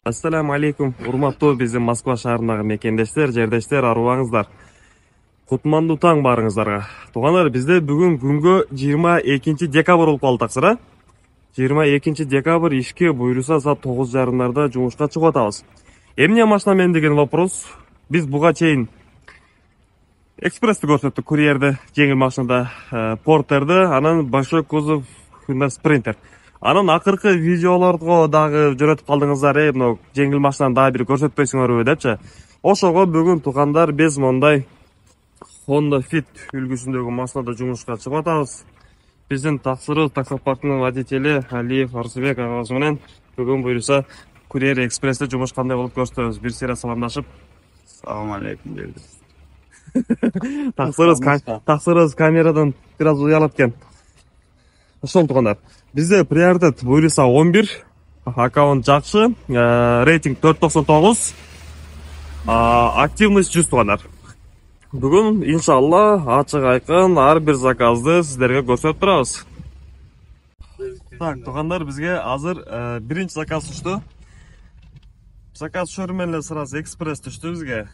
Ассаламу алейкум, урматтуу биздин Москва шаарындагы мекендештер, жердештер, арубаңыздар. Кутмандуу таң барыңыздарга. Туугандар, бизде бүгүн күнгө 22 декабрь болуп калды таксыра. 22 декабрь ишке буйруса саат 9:30 жумушка чыгып атабыз. Эмне машина менен деген вопрос. Биз буга чейин экспрессти көрсөттүк, курьерди, жеңил машинада, портерди, анан большой кузов Hyundai Sprinter. Анан акыркы видеолорго дагы жөнөтүп калдыңыздар, мына жеңил машинаны дагы бир көрсөтпөйсүңөрбү депчи. Ошого бүгүн туугандар биз мондай Honda Fit үлгүсүндөгү машинада жумушка чыгып атабыз. Биздин таксырыбыз таксопарктын водители Алиев Арсыбек агабыз менен бүгүн буйруса Курьер Экспрессте жумуш кандай болуп көрсөтөбүз. Бир сыйра саламдашып. Салам алейкум берди. Таксырыбыз камерадан бир аз уялып экен. Ошол туугандар. Бизде приоритет буйруса 11, аккаунт жакшы, рейтинг 4.99, активность 100 туугандар. Бүгүн иншалла ачык айкын ар бир заказды сиздерге көрсөтүп турабыз. Так, туугандар, бизге азыр биринчи заказ түштү. Заказ шөр менен эле сразу экспресс түштү бизге.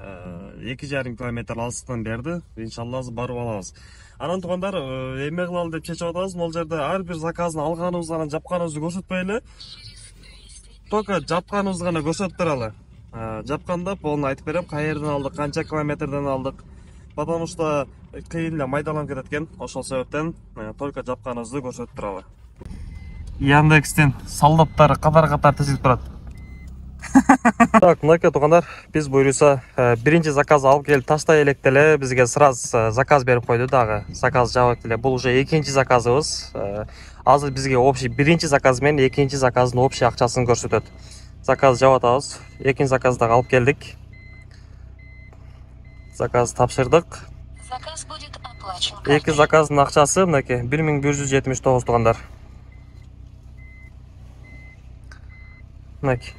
2,5 километр алыстыктан берди. Иншалла азыр барып алабыз. Анан туугандар, эме кылалы деп чечип атабыз. Могул жерде ар бир заказды алганыбызды анан жапканыбызды көрсөтпөйлү. Только жапканыбызды гана көрсөтүп туралы. Жапканда полный айтып берем, каерден алдык, канча километрден алдык. Потому что кыйын эле майдаланып кетет экен. Ошол себептен только жапканыбызды көрсөтүп туралы. Яндекстен солдаттар катар-катар тизилип турат. Так, мынакей туугандар, биз буйруса биринчи заказ алып келип таштай элек деле бизге сразу заказ берип койду дагы. Заказ жабык деле. Бул уже экинчи заказыбыз. Азыр бизге общий биринчи заказ менен экинчи заказдын общий акчасын көрсөтөт. Заказ жабып атабыз. Экинчи заказды дагы алып келдик. Заказ тапшырдык. Заказ будет оплачен. Эки заказдын акчасы мынакей 1179 туугандар. Мынакей.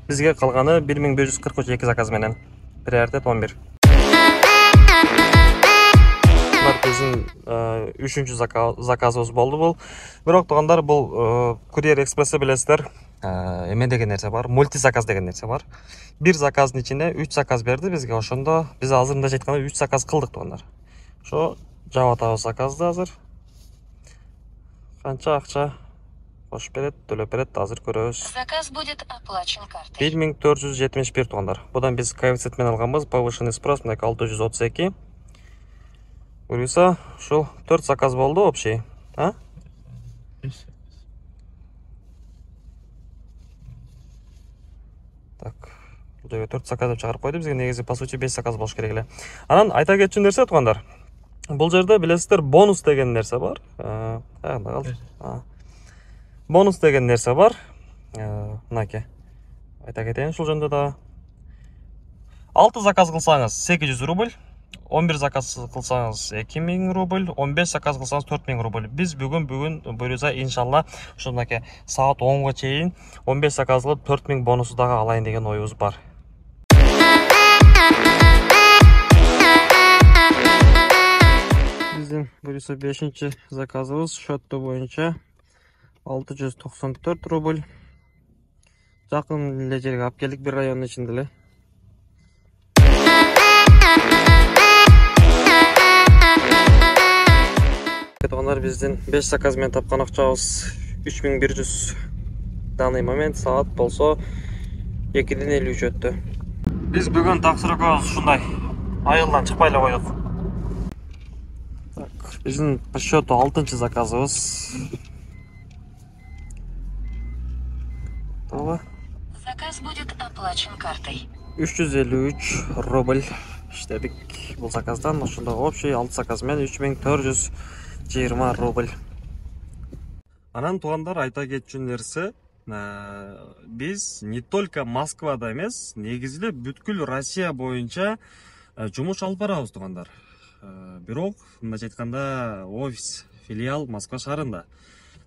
Бизге калганы 1542 заказ менен. Приоритет 11. Бул биздин 3-үнчү заказыбыз болду бул. Бирок туугандар, бул Курьер Экспрессте билесиздер, эме деген нерсе бар, мульти заказ деген нерсе бар. Бир заказдын ичинде 3 заказ берди бизге. Ошондо биз азыр мындай айтканда 3 заказ кылдык туугандар. Ошо жабып атабыз заказды азыр. Канча акча кош берет, төлөп берет, азыр көрөбүз. Заказ будет оплачен картой. 1471 туугандар. Будан биз коэффициент менен алганбыз, повышенный спрос, мына 632. Буйруса, ушул 4 заказ болду общий, а? Так, бул жерге 4 заказ деп чыгарып койду. Бизге негизи по сути 5 заказ болуш керек эле. Анан айта кетчү нерсе туугандар. Бул жерде билесиздер, бонус деген нерсе бар. Бонус деген нерсе бар. Мынакей. Айта кетейин ушул жөнүндө да. 6 заказ кылсаңыз 800 рубль, 11 заказ кылсаңыз 2000 рубль, 15 заказ кылсаңыз 4000 рубль. Биз бүгүн буйруса иншалла ушул мынакей саат 10го чейин 15 заказ кылып 4000 бонусу дагы алайын деген оюбуз бар. Биздин буйруса 5-чи заказыбыз счетту боюнча 694 рубль. Жакын эле жерге алып келдик, бир райондун ичинде эле. Туугандар, биздин 5 заказ менен тапкан акчабыз 3100. Данный момент саат болсо 2:53 өттү. Биз бүгүн таксыркөбүз ушундай айылдан чыкпай эле койдук. Так, биздин по счету 6-чы заказыбыз. Заказ будет оплачен картой. 353 рубль иштедик бул заказдан. Ошондо общий 6 заказ менен 3420 рубль. Анан туугандар, айта кетчү нерсе, биз не только Москвада эмес, негизи эле бүткүл Россия боюнча жумуш алып барабыз туугандар. Бирок мындайча айтканда офис, филиал Москва шаарында.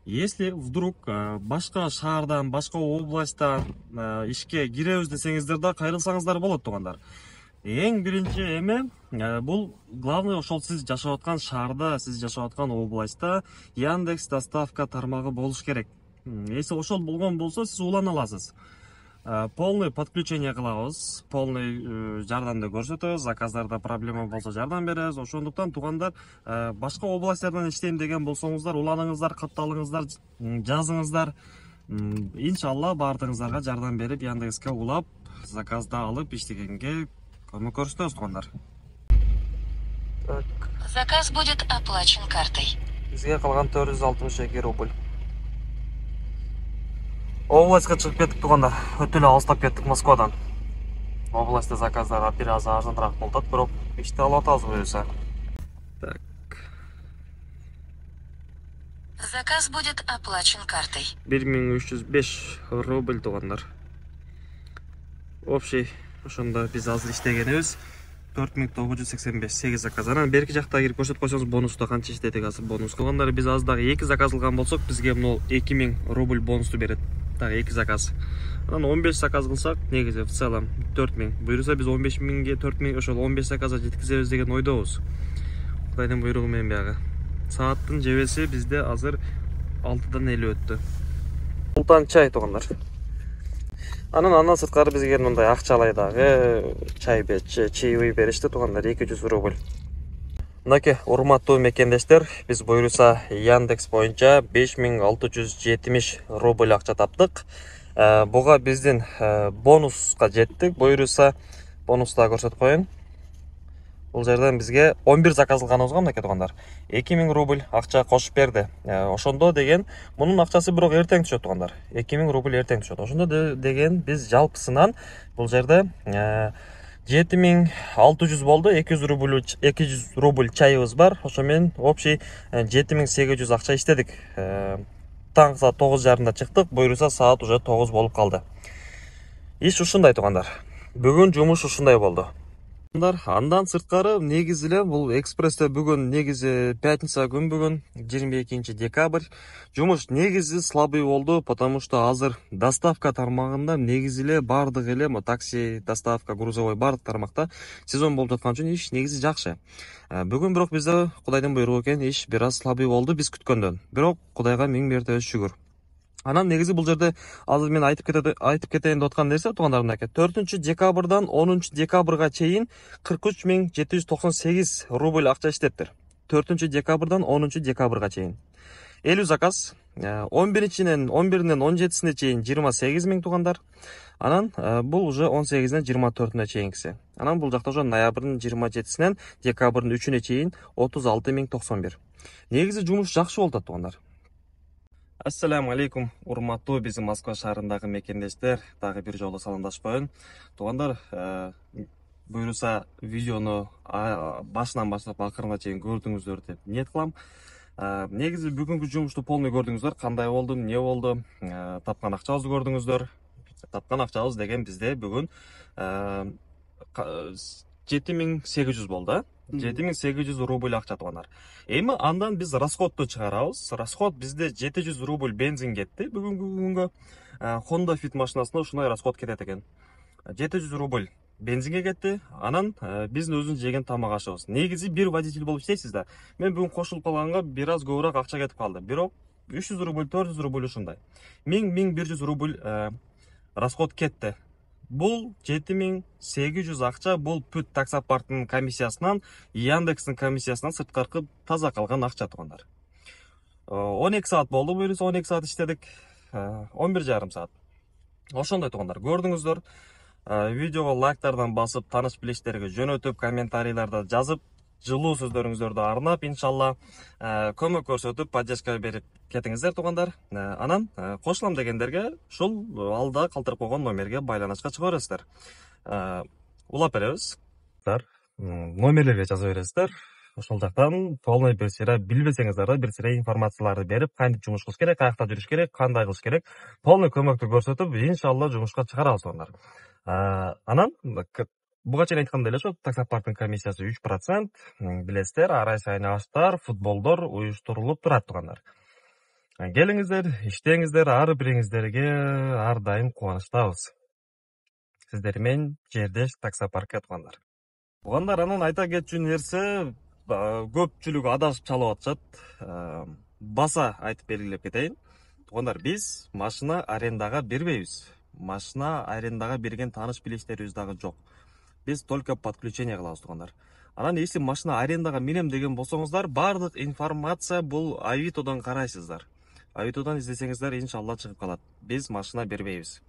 Если вдруг башка шаардан, башка областтан ишке киребиз десеңиздер да кайрылсаңыздар болот туугандар. Эң биринчи эме бул главный ошол сиз жашап аткан шаарда, сиз жашап аткан областта Яндекс доставка тармагы болуш керек. Если ошол болгон болсо, сиз улана аласыз. Полный подключение кылабыз, полный жардамды көрсөтөбүз, заказдарда проблема болсо жардам беребиз. Ошондуктан туугандар, башка областьтардан иштейм деген болсоңуздар, уланыңыздар, катталыңыздар, жазыңыздар. Иншалла баардыгыңыздарга жардам берип, Яндекске улап, заказды алып иштегенге көмөк көрсөтөбүз туугандар. Заказ будет оплачен картой. Бизге калган 462 рубль. Областька чыгып кеттик туугандар. Өтө эле алыстап кеттик Москвадан. Областьта заказдар бир аз арзаныраак болот, бирок иштей алып атабыз буюрса. Так. Заказ будет оплачен картой. 1305 рубль туугандар. Общий ошондо биз азыр иштегенибиз 4985 8 заказ. Анан берки жакта кирип көрсөтүп койсоңуз бонусту канча иштедик азыр бонус. Туугандар, биз азыр дагы 2 заказ кылган болсок, бизге мына 2000 рубль бонусту берет. Дагы 2 заказ. Анан 15 заказ кылсак, негизи в целом 4000. Буюрса биз 15000ге 4000 ошол 15 заказга жеткизебиз деген ойдобуз. Кудайдын буйругу менен баягы. Сааттын жебеси бизде азыр 6-дан 50 өттү. Султан чай туугандар. Андан сырткары бизге мындай акчалай дагы чай чаевый беришти туугандар, 200 рубль. Мынакей, урматтуу мекендештер, биз буюрса Яндекс боюнча 5670 рубль акча таптык. Буга биздин бонуска жеттик. Буюрса бонуста көрсөтүп коеюн. Бул жерден бизге 11 заказ кылганыбызга мынакей туугандар 2000 рубль акча кошуп берди. Ошондо деген мунун акчасы бирок эртең түшөт туугандар. 2000 рубль эртең түшөт. Ошондо деген биз жалпысынан бул жерде 7600 болду. 200 рубль чайыбыз бар. Ошо менен общий 7800 акча иштедик. Таң саат 9:30 чыктык. Буюрса саат уже 9 болуп калды. Иш ушундай туугандар. Бүгүн жумуш ушундай болду. Андан сырткары негизи эле бул экспрессте бүгүн негизи пятница күн, бүгүн 22 декабрь. Жумуш негизи слабый болду, потому что азыр доставка тармагында негизи эле бардык эле такси, доставка, грузовой бардык тармакта сезон болуп жаткан үчүн иш негизи жакшы. Бүгүн бирок бизде Кудайдын буйругу экен, иш бир аз слабый болду биз күткөндөн. Бирок Кудайга миң мертебе шүгүр. Анан негизи бул жерде азыр мен айтып кетейин деп аткан нерсе туугандар, мынакей 4 декабрдан 10 декабрга чейин 43798 рубль акча иштептир. 4 декабрдан 10 декабрга чейин 50 заказ, 11-нен 17-сине чейин 28 миң туугандар. Анан бул уже 18-нен 24-нө чейинкиси. Анан бул жакта уже ноябрдын 27-синен декабрдын 3-үнө чейин 36091. Негизи жумуш жакшы болуп атат туугандар. Ассаламу алейкум, урматтуу биздин Москва шаарындагы мекендештер, дагы бир жолу саламдашып коеюн. Туугандар, буюрса видеону башынан баштап акырына чейин көрдүңүздөр деп ниет кылам. Негизи бүгүнкү жумушту полный көрдүңүздөр, кандай болду, эмне болду, тапкан акчабызды көрдүңүздөр. Тапкан акчабыз деген бизде бүгүн 7800 болду. 7800 рубль акча туугандар. Эми андан биз расходду чыгарабыз. Расход бизде 700 рубль бензин кетти бүгүнкү күнгө. Honda Fit машинасына ушундай расход кетет экен. 700 рубль бензинге кетти. Анан биздин өзүн жеген тамак ашыбыз. Негизи бир водитель болуп иштейсиз да. Мен бүгүн кошулуп калганга бир аз көбүрөөк акча кетип калды. Бирок 300 рубль, 400 рубль ушундай. 1100 рубль расход кетти. Бул 7800 акча, бул бүт таксопарктын комиссиясынан, Яндекстин комиссиясынан сырткаркы таза калган акча туугандар. 12 саат болду, буюрса 12 саат иштедик, 11,5 саат. Ошондой туугандар, көрдүңүздөр. Видеого лайктардан басып, тааныш билиштерге жөнөтүп, комментарийлерде жазып, жылуу сөздөрүңүздөрдү арнап, иншалла көмөк көрсөтүп, поддержка берип кетиңиздер туугандар. Анан кошулам дегендерге ушул алда калтырып койгон номерге байланышка чыга бересиздер. Улап беребиз. Номерлерге жаза бересиздер. Ошол жактан полный бир сыйра билбесеңиздер да бир сыйра информацияларды берип, кантип жумуш кылыш керек, каякта жүрүш керек, кандай кылыш керек, полный көмөктү көрсөтүп, иншалла жумушка чыгарабыз туугандар. Анан буга чейин айткандай эле ошо таксопарктын комиссиясы 3%, билесиздер, ар ай сайын аштар, футболдор уюштурулуп турат туугандар. Келиңиздер, иштеңиздер, ар бириңиздерге ар дайым кубанычтабыз. Сиздер менен жердеш таксопаркка туугандар. Туугандар, анан айта кетчү нерсе, көпчүлүгү адашып чалып атышат. Баса айтып белгилеп кетейин. Туугандар, биз машина арендага бербейбиз. Машина арендага берген тааныш билиштерибиз дагы жок. Биз только подключение кылабыз, туугандар. Анан если машина арендага менем деген болсоңуздар, бардык информация бул Авитодон карайсыздар. Авитодон издесеңиздер, иншалла чыгып калат. Биз машина бербейбиз.